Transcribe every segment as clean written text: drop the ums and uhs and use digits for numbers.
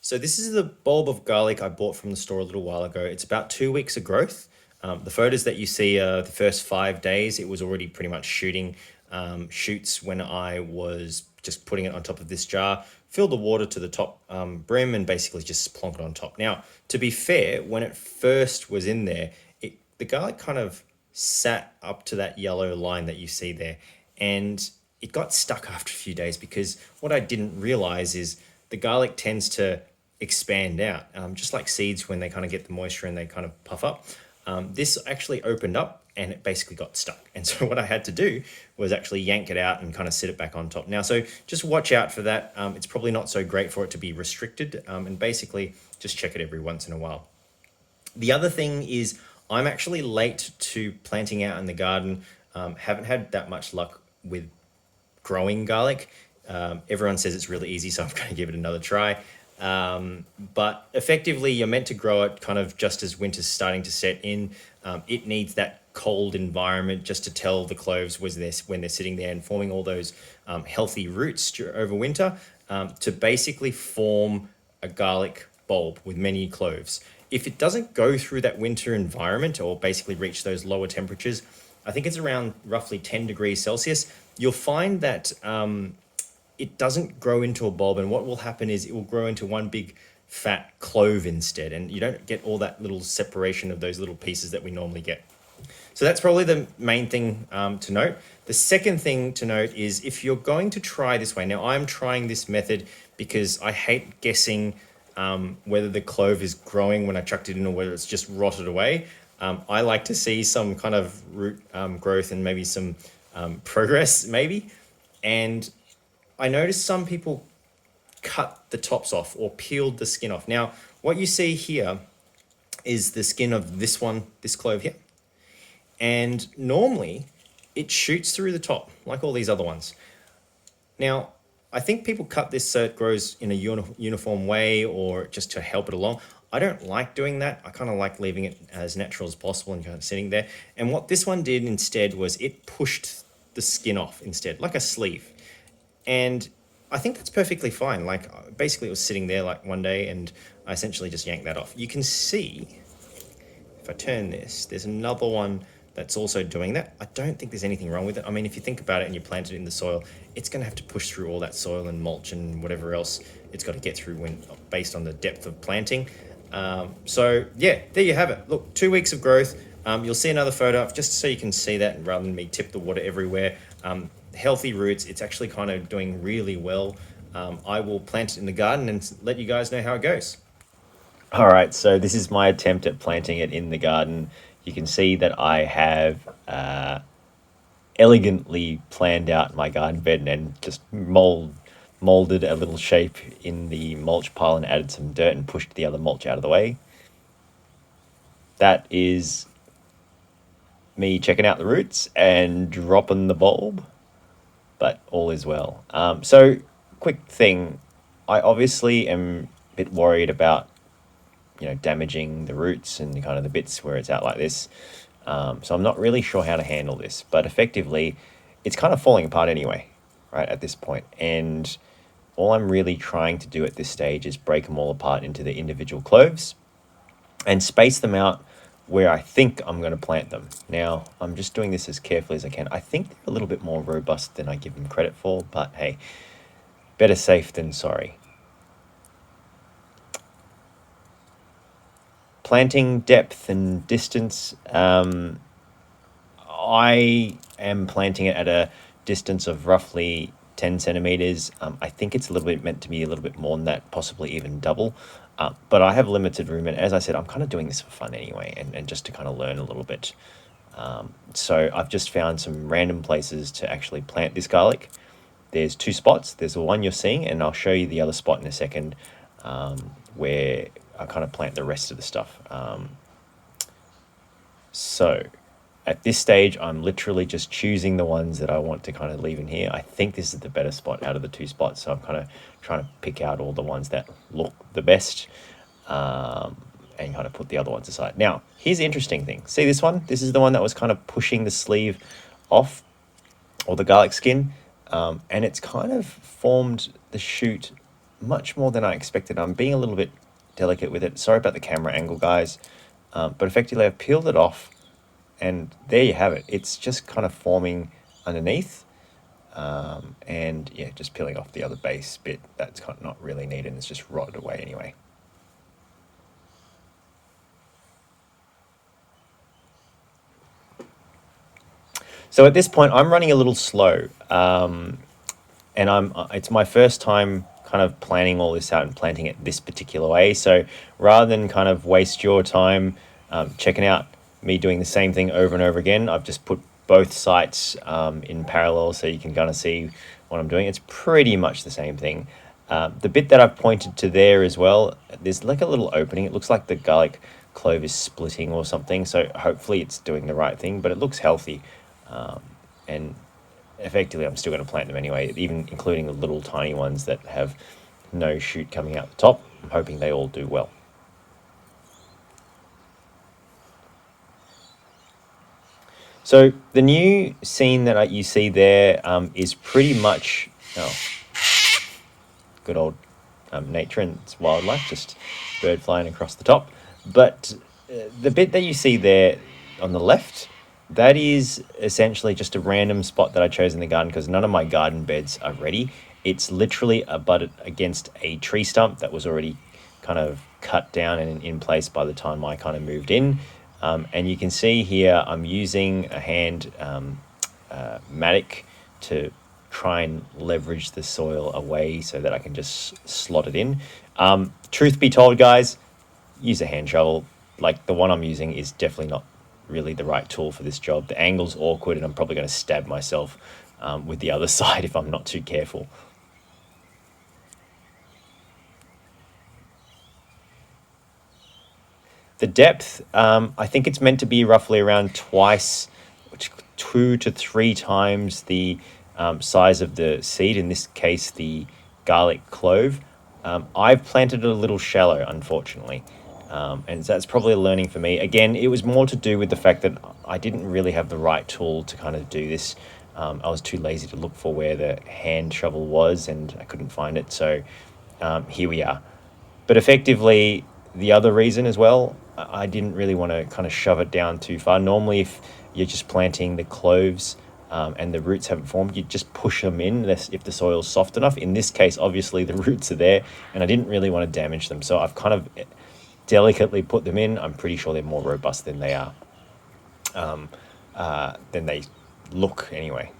So this is the bulb of garlic I bought from the store a little while ago. It's about 2 weeks of growth. The photos that you see are the first 5 days. It was already pretty much shooting shoots when I was just putting it on top of this jar, fill the water to the top brim, and basically just plonk it on top. Now, to be fair, when it first was in there, the garlic kind of sat up to that yellow line that you see there, and it got stuck after a few days because what I didn't realize is the garlic tends to expand out, just like seeds when they kind of get the moisture and they kind of puff up. This actually opened up and it basically got stuck. And so what I had to do was actually yank it out and kind of sit it back on top. Now, so just watch out for that. It's probably not so great for it to be restricted, and basically just check it every once in a while. The other thing is I'm actually late to planting out in the garden. Haven't had that much luck with growing garlic. Everyone says it's really easy, so I'm going to give it another try. But effectively, you're meant to grow it kind of just as winter's starting to set in. It needs that cold environment just to tell the cloves when they're sitting there and forming all those healthy roots over winter, to basically form a garlic bulb with many cloves. If it doesn't go through that winter environment or basically reach those lower temperatures, I think it's around roughly 10 degrees Celsius, you'll find that it doesn't grow into a bulb. And what will happen is it will grow into one big fat clove instead. And you don't get all that little separation of those little pieces that we normally get. So that's probably the main thing to note. The second thing to note is if you're going to try this way, now I'm trying this method because I hate guessing whether the clove is growing when I chucked it in or whether it's just rotted away. I like to see some kind of root growth and maybe some progress, maybe. And I noticed some people cut the tops off or peeled the skin off. Now, what you see here is the skin of this one, this clove here. And normally it shoots through the top like all these other ones. Now, I think people cut this so it grows in a uniform way or just to help it along. I don't like doing that. I kind of like leaving it as natural as possible and kind of sitting there. And what this one did instead was it pushed the skin off instead, like a sleeve. And I think that's perfectly fine. Like basically it was sitting there like one day and I essentially just yanked that off. You can see if I turn this, there's another one that's also doing that. I don't think there's anything wrong with it. I mean, if you think about it and you plant it in the soil, it's going to have to push through all that soil and mulch and whatever else it's got to get through when based on the depth of planting. So yeah, there you have it. Look, 2 weeks of growth. You'll see another photo just so you can see that rather than me tip the water everywhere. Healthy roots. It's actually kind of doing really well. I will plant it in the garden and let you guys know how it goes. All right, so this is my attempt at planting it in the garden. You can see that I have elegantly planned out my garden bed and just molded a little shape in the mulch pile and added some dirt and pushed the other mulch out of the way. That is me checking out the roots and dropping the bulb, but all is well. So, quick thing, I obviously am a bit worried about damaging the roots and kind of the bits where it's out like this. So I'm not really sure how to handle this, but effectively, it's kind of falling apart anyway, right at this point. And all I'm really trying to do at this stage is break them all apart into the individual cloves and space them out where I think I'm going to plant them. Now, I'm just doing this as carefully as I can. I think they're a little bit more robust than I give them credit for, but hey, better safe than sorry. Planting depth and distance. I am planting it at a distance of roughly 10 centimeters. I think it's a little bit meant to be a little bit more than that, possibly even double. But I have limited room. And as I said, I'm kind of doing this for fun anyway, and just to kind of learn a little bit. So I've just found some random places to actually plant this garlic. There's two spots. There's the one you're seeing, and I'll show you the other spot in a second, where I kind of plant the rest of the stuff. So at this stage, I'm literally just choosing the ones that I want to kind of leave in here. I think this is the better spot out of the two spots. So I'm kind of trying to pick out all the ones that look the best, and kind of put the other ones aside. Now, here's the interesting thing. See this one? This is the one that was kind of pushing the sleeve off, or the garlic skin. And it's kind of formed the shoot much more than I expected. I'm being a little bit delicate with it. Sorry about the camera angle, guys. But effectively, I've peeled it off, and there you have it. It's just kind of forming underneath. And yeah, just peeling off the other base bit that's kind of not really needed, and it's just rotted away anyway. So at this point, I'm running a little slow, and it's my first time kind of planning all this out and planting it this particular way. So rather than kind of waste your time checking out me doing the same thing over and over again, I've just put both sites in parallel so you can kind of see what I'm doing. It's pretty much the same thing. The bit that I've pointed to there as well, there's like a little opening. It looks like the garlic clove is splitting or something. So hopefully it's doing the right thing, but it looks healthy. And effectively, I'm still going to plant them anyway, even including the little tiny ones that have no shoot coming out the top. I'm hoping they all do well. So the new scene that you see there is pretty much good old nature and its wildlife, just bird flying across the top. But the bit that you see there on the left, that is essentially just a random spot that I chose in the garden because none of my garden beds are ready. It's literally abutted against a tree stump that was already kind of cut down and in place by the time I kind of moved in. And you can see here I'm using a hand mattock to try and leverage the soil away so that I can just slot it in. Truth be told, guys, use a hand shovel. Like the one I'm using is definitely not really the right tool for this job. The angle's awkward and I'm probably going to stab myself with the other side if I'm not too careful. The depth, I think it's meant to be roughly around twice, 2 to 3 times the size of the seed, in this case the garlic clove. I've planted it a little shallow, unfortunately. And that's probably a learning for me. Again, it was more to do with the fact that I didn't really have the right tool to kind of do this. I was too lazy to look for where the hand shovel was and I couldn't find it. So here we are. But effectively, the other reason as well, I didn't really want to kind of shove it down too far. Normally, if you're just planting the cloves and the roots haven't formed, you just push them in if the soil's soft enough. In this case, obviously, the roots are there and I didn't really want to damage them. So I've kind of delicately put them in. I'm pretty sure they're more robust than they are, than they look anyway.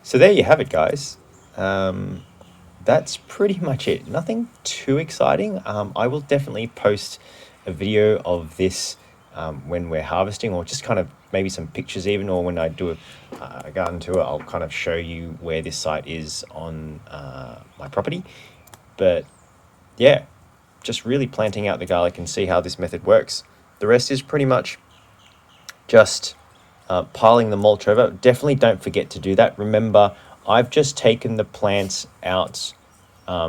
So there you have it, guys. That's pretty much it. Nothing too exciting. I will definitely post a video of this when we're harvesting, or just kind of maybe some pictures even, or when I do a garden tour, I'll kind of show you where this site is on my property. But yeah, just really planting out the garlic and see how this method works. The rest is pretty much just piling the mulch over. Definitely don't forget to do that. Remember, I've just taken the plants out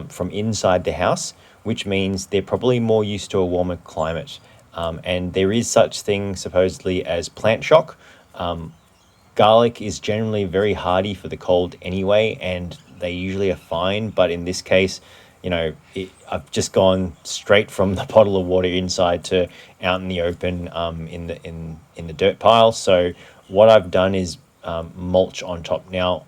from inside the house, which means they're probably more used to a warmer climate. And there is such thing supposedly as plant shock. Garlic is generally very hardy for the cold anyway, and they usually are fine. But in this case, I've just gone straight from the bottle of water inside to out in the open in the dirt pile. So what I've done is mulch on top. Now,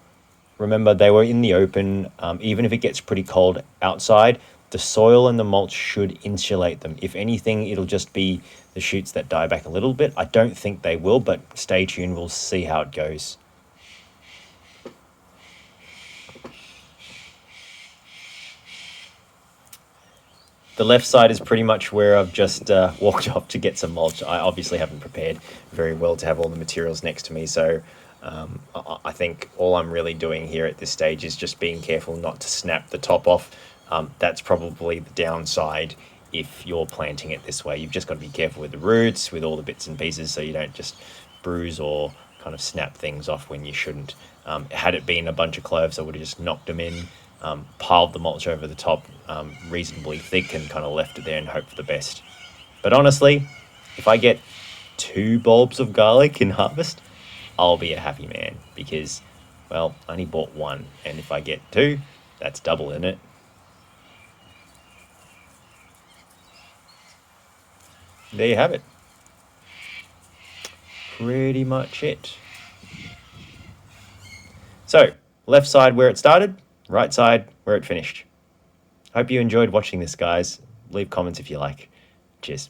remember, they were in the open. Even if it gets pretty cold outside, the soil and the mulch should insulate them. If anything, it'll just be the shoots that die back a little bit. I don't think they will, but stay tuned. We'll see how it goes. The left side is pretty much where I've just walked off to get some mulch. I obviously haven't prepared very well to have all the materials next to me, so I think all I'm really doing here at this stage is just being careful not to snap the top off. That's probably the downside if you're planting it this way. You've just got to be careful with the roots, with all the bits and pieces, so you don't just bruise or kind of snap things off when you shouldn't. Had it been a bunch of cloves, I would have just knocked them in, piled the mulch over the top reasonably thick and kind of left it there and hope for the best. But honestly, if I get 2 bulbs of garlic in harvest, I'll be a happy man, because Well, I only bought one, and if I get two, that's double in it. There you have it. Pretty much it. So, left side where it started, right side where it finished. Hope you enjoyed watching this, guys. Leave comments if you like. Cheers.